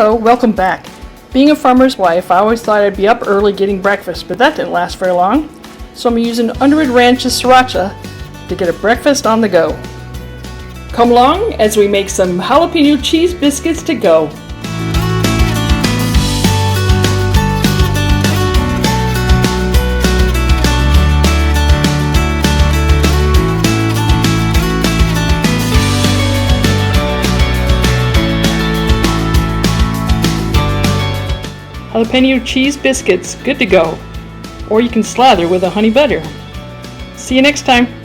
Hello, welcome back. Being a farmer's wife, I always thought I'd be up early getting breakfast, but that didn't last very long. So I'm using Underwood Ranch's Sriracha to get a breakfast on the go. Come along as we make some jalapeno cheese biscuits to go. Jalapeno cheese biscuits, good to go. Or you can slather with a honey butter. See you next time.